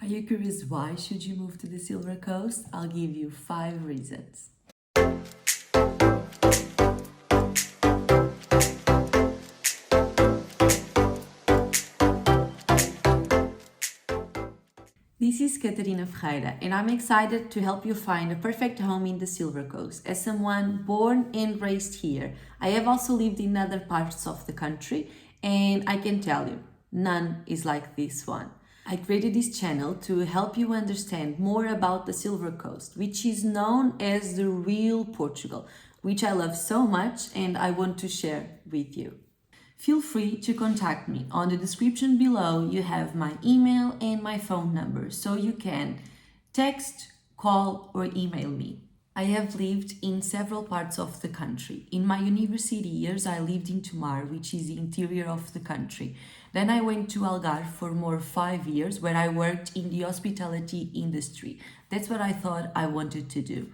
Are you curious why should you move to the Silver Coast? I'll give you 5 reasons. This is Catarina Ferreira, and I'm excited to help you find a perfect home in the Silver Coast. As someone born and raised here, I have also lived in other parts of the country, and I can tell you, none is like this one. I created this channel to help you understand more about the Silver Coast, which is known as the real Portugal, which I love so much and I want to share with you. Feel free to contact me. On the description below, you have my email and my phone number, so you can text, call, or email me. I have lived in several parts of the country. In my university years, I lived in Tomar, which is the interior of the country. Then I went to Algarve for more 5 years, where I worked in the hospitality industry. That's what I thought I wanted to do.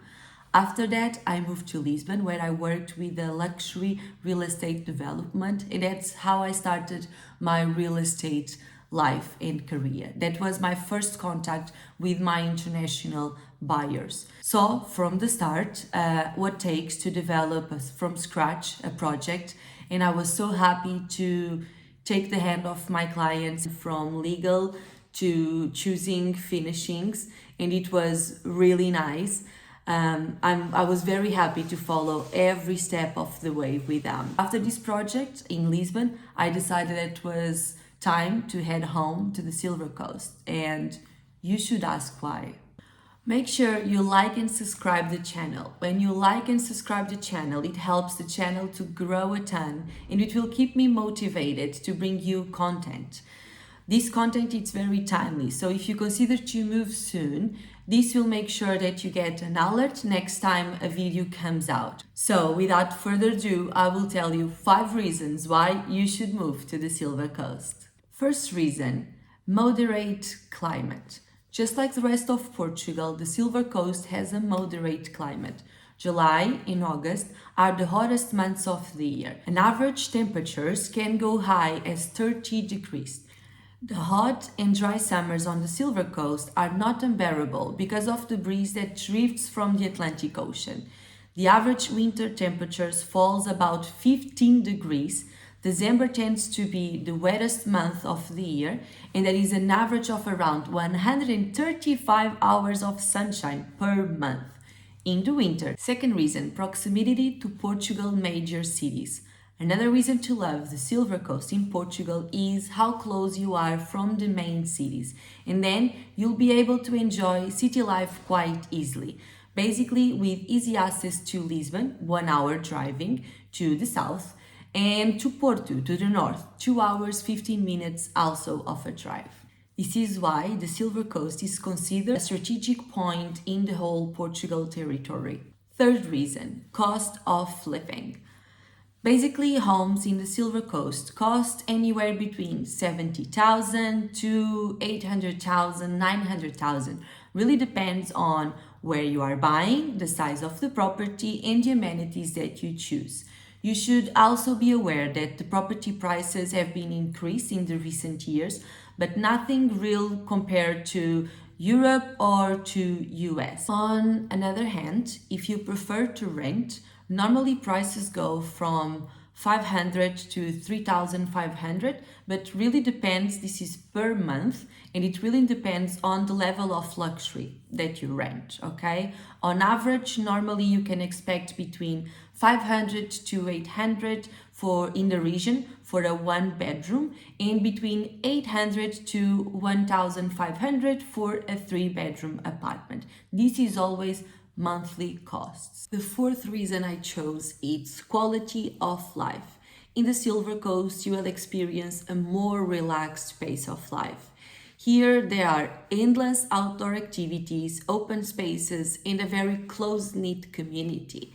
After that, I moved to Lisbon, where I worked with the luxury real estate development, and that's how I started my real estate life and career. That was my first contact with my international buyers. So from the start, what takes to develop from scratch a project, and I was so happy to take the hand of my clients from legal to choosing finishings, and it was really nice. I was very happy to follow every step of the way with them. After this project in Lisbon, I decided it was time to head home to the Silver Coast, and you should ask why. Make sure you like and subscribe the channel. When you like and subscribe the channel, it helps the channel to grow a ton, and it will keep me motivated to bring you content. This content is very timely, so if you consider to move soon, this will make sure that you get an alert next time a video comes out. So without further ado, I will tell you 5 reasons why you should move to the Silver Coast. First reason, moderate climate. Just like the rest of Portugal, the Silver Coast has a moderate climate. July and August are the hottest months of the year, and average temperatures can go high as 30 degrees. The hot and dry summers on the Silver Coast are not unbearable because of the breeze that drifts from the Atlantic Ocean. The average winter temperatures falls about 15 degrees. December tends to be the wettest month of the year, and there is an average of around 135 hours of sunshine per month in the winter. Second reason, proximity to Portugal major cities. Another reason to love the Silver Coast in Portugal is how close you are from the main cities, and then you'll be able to enjoy city life quite easily. Basically, with easy access to Lisbon, 1 hour driving to the south, and to Porto, to the north, 2 hours, 15 minutes also of a drive. This is why the Silver Coast is considered a strategic point in the whole Portugal territory. Third reason, cost of living. Basically, homes in the Silver Coast cost anywhere between 70,000 to 800,000, 900,000. Really depends on where you are buying, the size of the property, and the amenities that you choose. You should also be aware that the property prices have been increased in the recent years, but nothing real compared to Europe or to US. On another hand, if you prefer to rent, normally prices go from 500 to 3,500, but really depends, this is per month, and it really depends on the level of luxury that you rent, okay? On average, normally you can expect between 500 to 800 for in the region for a 1 bedroom, and between 800 to 1,500 for a 3 bedroom apartment. This is always monthly costs. The fourth reason I chose is quality of life. In the Silver Coast, you will experience a more relaxed pace of life. Here, there are endless outdoor activities, open spaces, and a very close-knit community.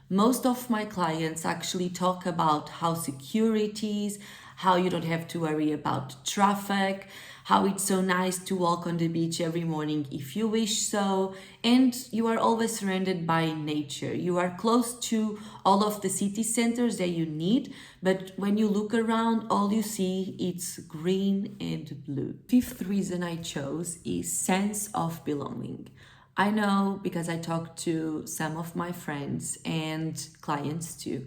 Most of my clients actually talk about how secure it is, how you don't have to worry about traffic, how it's so nice to walk on the beach every morning if you wish so, and you are always surrounded by nature. You are close to all of the city centers that you need, but when you look around, all you see it's green and blue. Fifth reason I chose is sense of belonging. I know because I talked to some of my friends and clients too.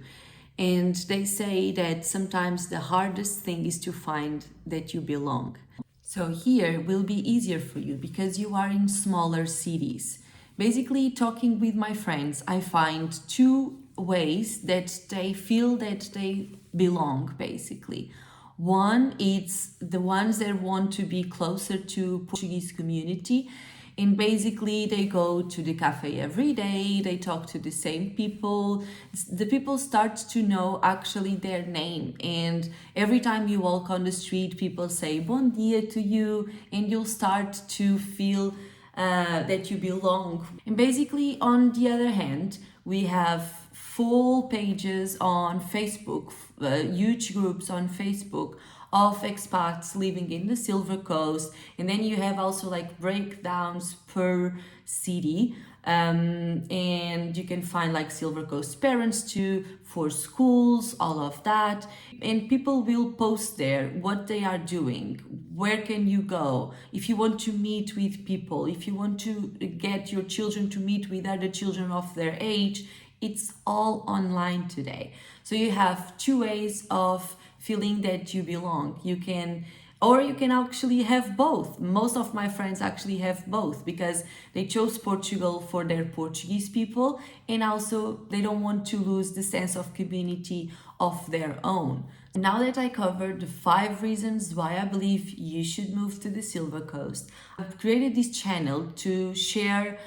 And they say that sometimes the hardest thing is to find that you belong. So here will be easier for you because you are in smaller cities. Basically, talking with my friends, I find two ways that they feel that they belong, basically. One, it's the ones that want to be closer to Portuguese community, and basically they go to the cafe every day, they talk to the same people, the people start to know actually their name, and every time you walk on the street people say bom dia to you, and you'll start to feel that you belong. And basically, on the other hand, we have full pages on Facebook, huge groups on Facebook of expats living in the Silver Coast, and then you have also like breakdowns per city, and you can find like Silver Coast parents too for schools, all of that, and people will post there what they are doing, where can you go if you want to meet with people, if you want to get your children to meet with other children of their age. It's all online today. So you have two ways of feeling that you belong. You can actually have both. Most of my friends actually have both because they chose Portugal for their Portuguese people, and also they don't want to lose the sense of community of their own. Now that I covered the 5 reasons why I believe you should move to the Silver Coast, I've created this channel to share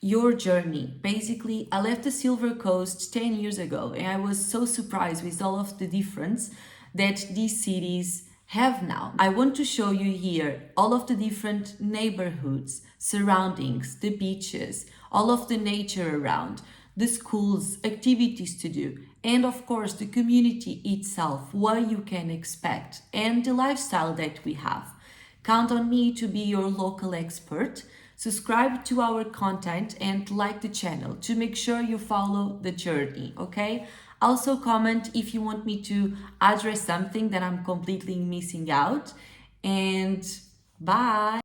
your journey. Basically, I left the Silver Coast 10 years ago, and I was so surprised with all of the difference that these cities have now. I want to show you here all of the different neighborhoods, surroundings, the beaches, all of the nature around, the schools, activities to do, and of course the community itself, what you can expect, and the lifestyle that we have. Count on me to be your local expert. Subscribe to our content and like the channel to make sure you follow the journey, okay? Also comment if you want me to address something that I'm completely missing out. And bye!